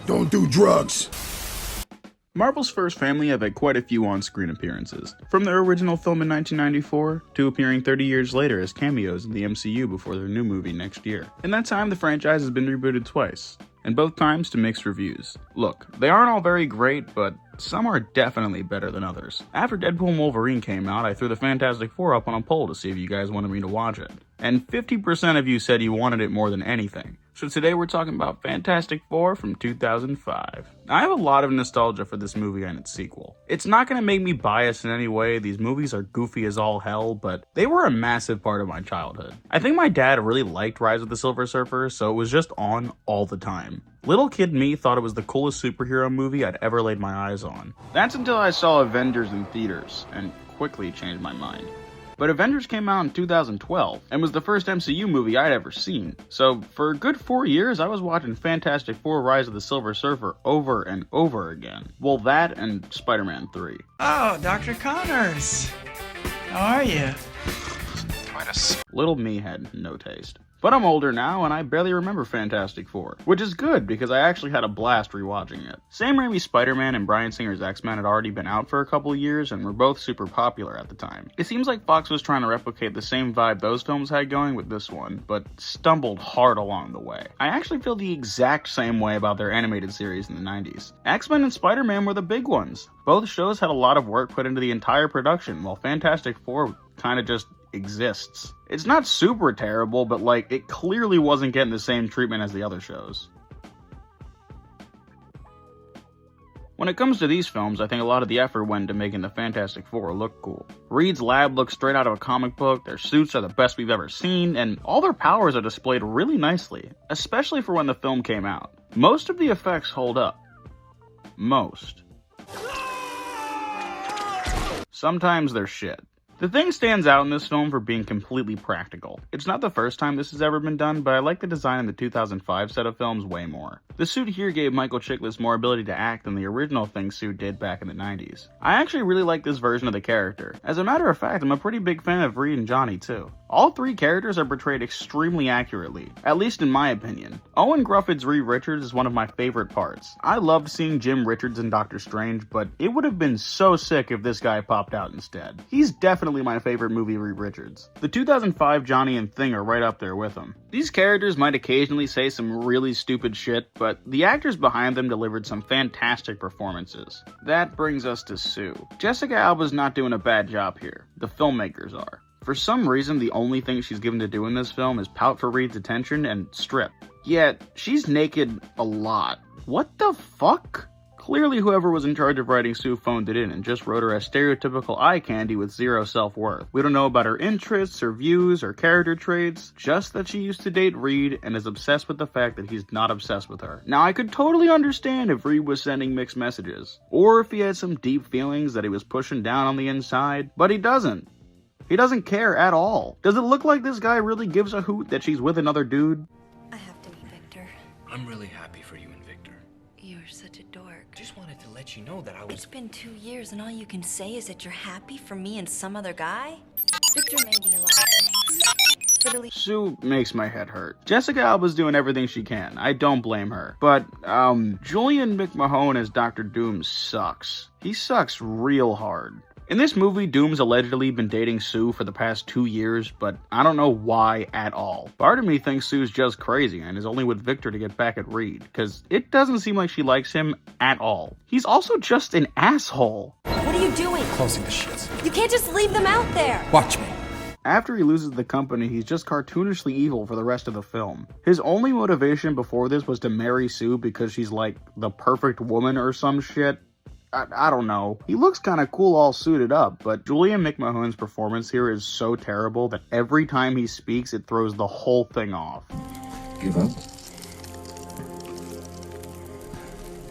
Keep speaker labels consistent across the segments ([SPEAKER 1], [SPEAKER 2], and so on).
[SPEAKER 1] Don't do drugs.
[SPEAKER 2] Marvel's first family have had quite a few on-screen appearances, from their original film in 1994 to appearing 30 years later as cameos in the MCU before their new movie next year. In that time, the franchise has been rebooted twice, and both times to mixed reviews. Look, they aren't all very great, but some are definitely better than others. After Deadpool and Wolverine came out, I threw the Fantastic Four up on a poll to see if you guys wanted me to watch it, and 50% of you said you wanted it more than anything. So today we're talking about Fantastic Four from 2005. I have a lot of nostalgia for this movie and its sequel. It's not going to make me biased in any way, these movies are goofy as all hell, but they were a massive part of my childhood. I think my dad really liked Rise of the Silver Surfer, so it was just on all the time. Little kid me thought it was the coolest superhero movie I'd ever laid my eyes on. That's until I saw Avengers in theaters, and quickly changed my mind. But Avengers came out in 2012, and was the first MCU movie I'd ever seen. So for a good 4 years, I was watching Fantastic Four Rise of the Silver Surfer over and over again. Well, that and Spider-Man 3.
[SPEAKER 3] Oh, Dr. Connors. How are you?
[SPEAKER 2] Little me had no taste. But I'm older now, and I barely remember Fantastic Four, which is good because I actually had a blast rewatching it. Sam Raimi's Spider-Man and Bryan Singer's X-Men had already been out for a couple years and were both super popular at the time. It seems like Fox was trying to replicate the same vibe those films had going with this one, but stumbled hard along the way. I actually feel the exact same way about their animated series in the 90s. X-Men and Spider-Man were the big ones. Both shows had a lot of work put into the entire production, while Fantastic Four kinda just exists. It's not super terrible, but like, it clearly wasn't getting the same treatment as the other shows. When it comes to these films, I think a lot of the effort went into making the Fantastic Four look cool. Reed's lab looks straight out of a comic book, their suits are the best we've ever seen, and all their powers are displayed really nicely, especially for when the film came out. Most of the effects hold up. Most. Sometimes they're shit. The Thing stands out in this film for being completely practical. It's not the first time this has ever been done, but I like the design in the 2005 set of films way more. The suit here gave Michael Chiklis more ability to act than the original Thing suit did back in the 90s. I actually really like this version of the character. As a matter of fact, I'm a pretty big fan of Reed and Johnny too. All three characters are portrayed extremely accurately, at least in my opinion. Owen Grufford's Reed Richards is one of my favorite parts. I loved seeing Jim Richards in Doctor Strange, but it would have been so sick if this guy popped out instead. He's definitely my favorite movie Reed Richards. The 2005 Johnny and Thing are right up there with him. These characters might occasionally say some really stupid shit, but the actors behind them delivered some fantastic performances. That brings us to Sue. Jessica Alba's not doing a bad job here. The filmmakers are. For some reason, the only thing she's given to do in this film is pout for Reed's attention and strip. Yet, she's naked a lot. What the fuck? Clearly whoever was in charge of writing Sue phoned it in and just wrote her as stereotypical eye candy with zero self-worth. We don't know about her interests, her views, or character traits, just that she used to date Reed and is obsessed with the fact that he's not obsessed with her. Now I could totally understand if Reed was sending mixed messages, or if he had some deep feelings that he was pushing down on the inside, but he doesn't. He doesn't care at all. Does it look like this guy really gives a hoot that she's with another dude?
[SPEAKER 4] I have to meet Victor.
[SPEAKER 5] I'm really happy for you and Victor.
[SPEAKER 4] You're such a dork.
[SPEAKER 5] Just wanted to let you know that I
[SPEAKER 4] It's
[SPEAKER 5] was...
[SPEAKER 4] been 2 years and all you can say is that you're happy for me and some other guy? Victor may be a lot of things, but at least
[SPEAKER 2] Sue makes my head hurt. Jessica Alba's doing everything she can. I don't blame her. But, Julian McMahon as Dr. Doom sucks. He sucks real hard. In this movie, Doom's allegedly been dating Sue for the past 2 years, but I don't know why at all. Part of me thinks Sue's just crazy and is only with Victor to get back at Reed, because it doesn't seem like she likes him at all. He's also just an asshole.
[SPEAKER 4] what are you doing?
[SPEAKER 5] Closing the shits.
[SPEAKER 4] You can't just leave them out there.
[SPEAKER 5] Watch me.
[SPEAKER 2] After he loses the company, he's just cartoonishly evil for the rest of the film. His only motivation before this was to marry Sue because she's like the perfect woman or some shit. I don't know. He looks kinda cool all suited up, but Julian McMahon's performance here is so terrible that every time he speaks, it throws the whole thing off.
[SPEAKER 1] Give up?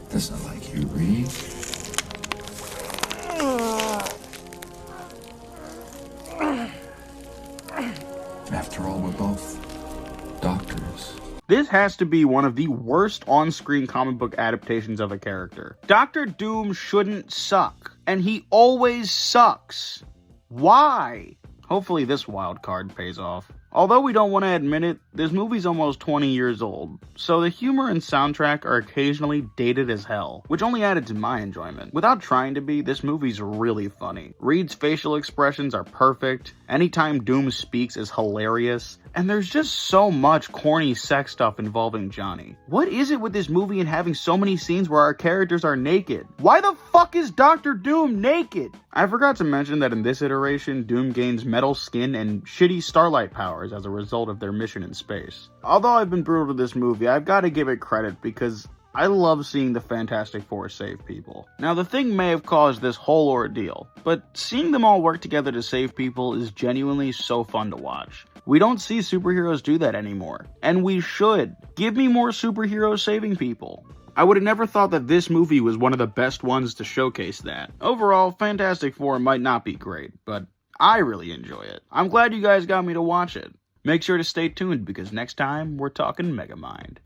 [SPEAKER 1] That's not like you, Reed. After all, we're both doctors.
[SPEAKER 2] This has to be one of the worst on-screen comic book adaptations of a character. Dr. Doom shouldn't suck, and he always sucks. Why? Hopefully this wild card pays off. Although we don't want to admit it, this movie's almost 20 years old, so the humor and soundtrack are occasionally dated as hell, which only added to my enjoyment. Without trying to be, this movie's really funny. Reed's facial expressions are perfect, anytime Doom speaks is hilarious, and there's just so much corny sex stuff involving Johnny. What is it with this movie and having so many scenes where our characters are naked? Why the fuck is Dr. Doom naked? I forgot to mention that in this iteration, Doom gains metal skin and shitty starlight powers as a result of their mission in space. Although I've been brutal to this movie, I've got to give it credit because I love seeing the Fantastic Four save people. Now, the Thing may have caused this whole ordeal, but seeing them all work together to save people is genuinely so fun to watch. We don't see superheroes do that anymore, and we should. Give me more superheroes saving people. I would have never thought that this movie was one of the best ones to showcase that. Overall, Fantastic Four might not be great, but I really enjoy it. I'm glad you guys got me to watch it. Make sure to stay tuned because next time we're talking Megamind.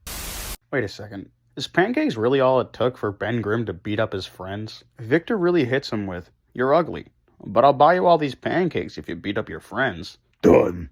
[SPEAKER 2] Wait a second. Is pancakes really all it took for Ben Grimm to beat up his friends? Victor really hits him with, "You're ugly, but I'll buy you all these pancakes if you beat up your friends." Done.